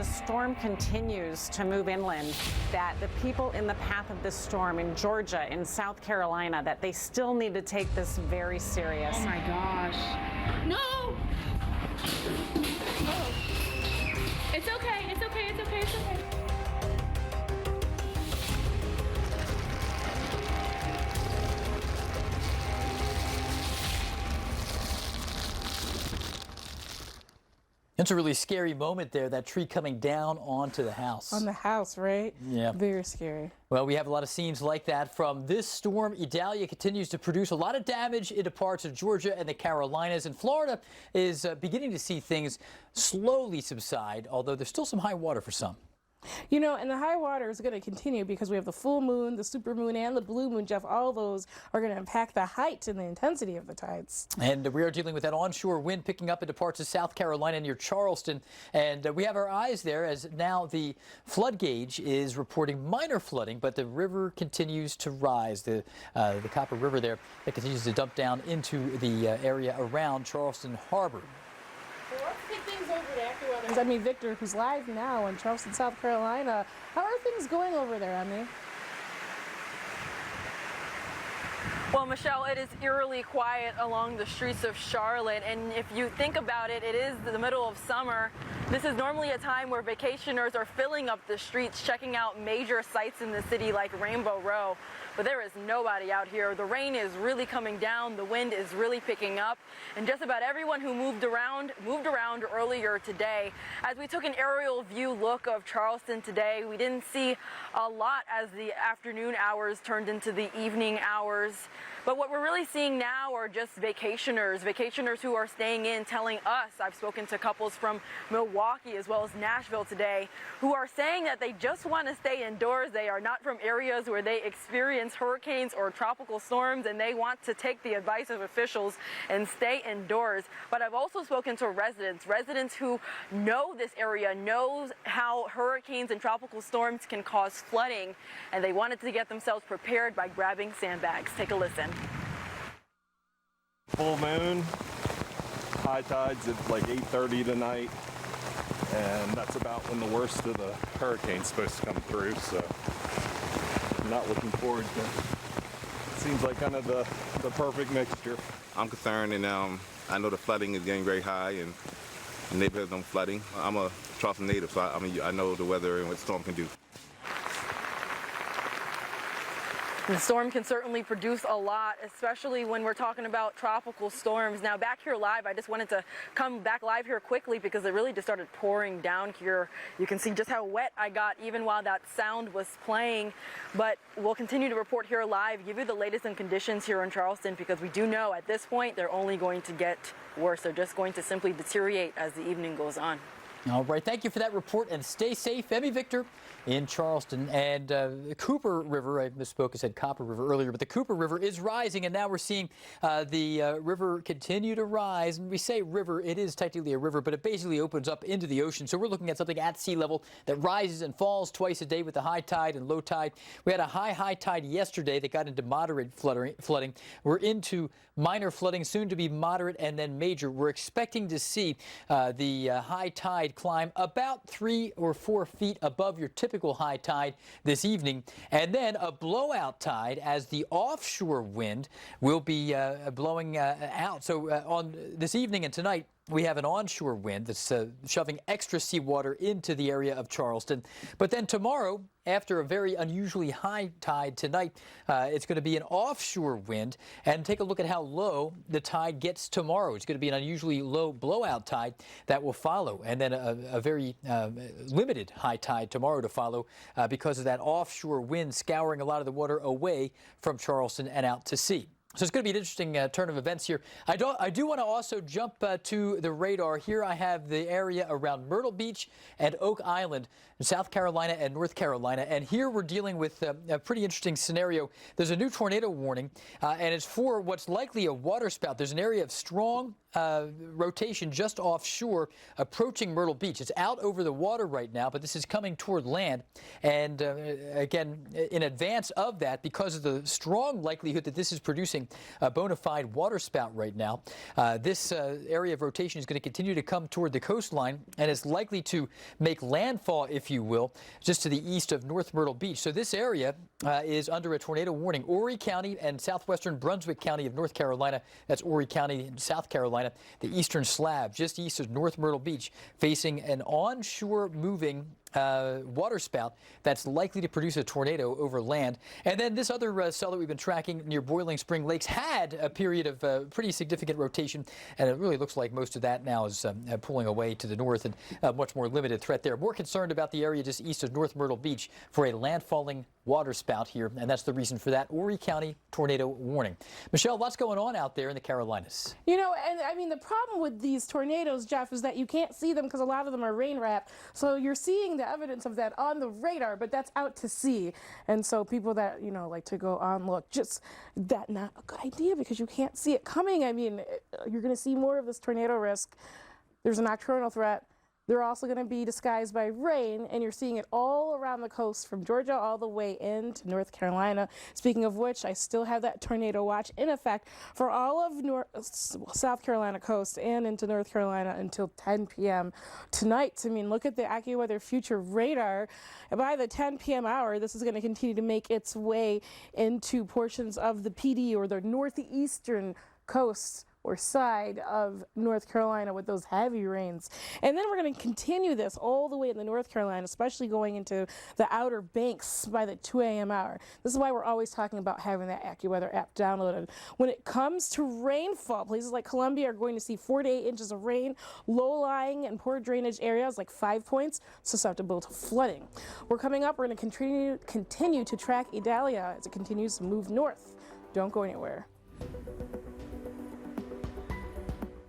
the storm continues to move inland, that the people in the path of this storm in Georgia, in South Carolina, that they still need to take this very serious. Oh my gosh. No! Oh. It's okay, it's okay, it's okay, it's okay. It's a really scary moment there, that tree coming down onto the house. On the house, right? Yeah. Very scary. Well, we have a lot of scenes like that from this storm. Idalia continues to produce a lot of damage into parts of Georgia and the Carolinas, and Florida is beginning to see things slowly subside, although there's still some high water for some. You know, and the high water is going to continue because we have the full moon, the supermoon, and the blue moon, Jeff. All those are going to impact the height and the intensity of the tides. And we are dealing with that onshore wind picking up into parts of South Carolina near Charleston. And we have our eyes there as now the flood gauge is reporting minor flooding, but the river continues to rise. The Copper River there that continues to dump down into the area around Charleston Harbor. Let's take things over to AccuWeather. I mean, Victor, who's live now in Charleston, South Carolina. How are things going over there, Emmy? Well, Michelle, it is eerily quiet along the streets of Charlotte, and if you think about it, it is the middle of summer. This is normally a time where vacationers are filling up the streets, checking out major sites in the city like Rainbow Row, but there is nobody out here. The rain is really coming down, the wind is really picking up, and just about everyone who moved around earlier today. As we took an aerial view look of Charleston today, we didn't see a lot as the afternoon hours turned into the evening hours. But what we're really seeing now are just vacationers who are staying in, telling us, I've spoken to couples from Milwaukee as well as Nashville today, who are saying that they just want to stay indoors. They are not from areas where they experience hurricanes or tropical storms, and they want to take the advice of officials and stay indoors. But I've also spoken to residents who know this area, knows how hurricanes and tropical storms can cause flooding, and they wanted to get themselves prepared by grabbing sandbags. Take a listen. Full moon, high tides at like 8:30 tonight, and that's about when the worst of the hurricane's supposed to come through, so I'm not looking forward to it. Seems like kind of the perfect mixture. I'm concerned, and I know the flooding is getting very high, and the neighborhoods are flooding. I'm a Charleston native, so I know the weather and what storm can do. The storm can certainly produce a lot, especially when we're talking about tropical storms. Now, back here live, I just wanted to come back live here quickly because it really just started pouring down here. You can see just how wet I got even while that sound was playing. But we'll continue to report here live, give you the latest in conditions here in Charleston, because we do know at this point they're only going to get worse. They're just going to simply deteriorate as the evening goes on. All right, thank you for that report, and stay safe. Emmy Victor in Charleston. And the Cooper River, I misspoke, I said Copper River earlier, but the Cooper River is rising, and now we're seeing the river continue to rise. And we say river, it is technically a river, but it basically opens up into the ocean. So we're looking at something at sea level that rises and falls twice a day with the high tide and low tide. We had a high tide yesterday that got into moderate flooding. We're into minor flooding, soon to be moderate and then major. We're expecting to see the high tide climb about 3 or 4 feet above your typical high tide this evening, and then a blowout tide as the offshore wind will be blowing out. So on this evening and tonight, we have an onshore wind that's shoving extra seawater into the area of Charleston. But then tomorrow, after a very unusually high tide tonight, it's going to be an offshore wind. And take a look at how low the tide gets tomorrow. It's going to be an unusually low blowout tide that will follow. And then a very limited high tide tomorrow to follow because of that offshore wind scouring a lot of the water away from Charleston and out to sea. So it's going to be an interesting turn of events here. I do want to also jump to the radar. Here I have the area around Myrtle Beach and Oak Island in South Carolina and North Carolina. And here we're dealing with a pretty interesting scenario. There's a new tornado warning, and it's for what's likely a waterspout. There's an area of strong rotation just offshore approaching Myrtle Beach. It's out over the water right now, but this is coming toward land. And again, in advance of that, because of the strong likelihood that this is producing a bona fide waterspout right now, this area of rotation is going to continue to come toward the coastline and is likely to make landfall, if you will, just to the east of North Myrtle Beach. So this area is under a tornado warning. Horry County and southwestern Brunswick County of North Carolina, that's Horry County in South Carolina, the eastern slab just east of North Myrtle Beach, facing an onshore moving waterspout that's likely to produce a tornado over land. And then this other cell that we've been tracking near Boiling Spring Lakes had a period of pretty significant rotation, and it really looks like most of that now is pulling away to the north, and a much more limited threat there. More concerned about the area just east of North Myrtle Beach for a landfalling waterspout here, and that's the reason for that Horry County tornado warning. Michelle, what's going on out there in the Carolinas? You know, and I mean, the problem with these tornadoes, Jeff, is that you can't see them because a lot of them are rain wrapped. So you're seeing the evidence of that on the radar, but that's out to sea. And so people that, you know, like to go on look, just that not a good idea because you can't see it coming. I mean, you're going to see more of this tornado risk. There's a nocturnal threat. They're also going to be disguised by rain, and you're seeing it all around the coast from Georgia all the way into North Carolina. Speaking of which, I still have that tornado watch in effect for all of South Carolina coast and into North Carolina until 10 p.m. tonight. I mean, look at the AccuWeather Future radar. By the 10 p.m. hour, this is going to continue to make its way into portions of the PD or the northeastern coast or side of North Carolina with those heavy rains. And then we're going to continue this all the way in the North Carolina, especially going into the Outer Banks by the 2 a.m. hour. This is why we're always talking about having that AccuWeather app downloaded. When it comes to rainfall, places like Columbia are going to see 4 to 8 inches of rain, low-lying and poor drainage areas like 5 points, susceptible to flooding. We're coming up, we're going to continue to track Idalia as it continues to move north. Don't go anywhere.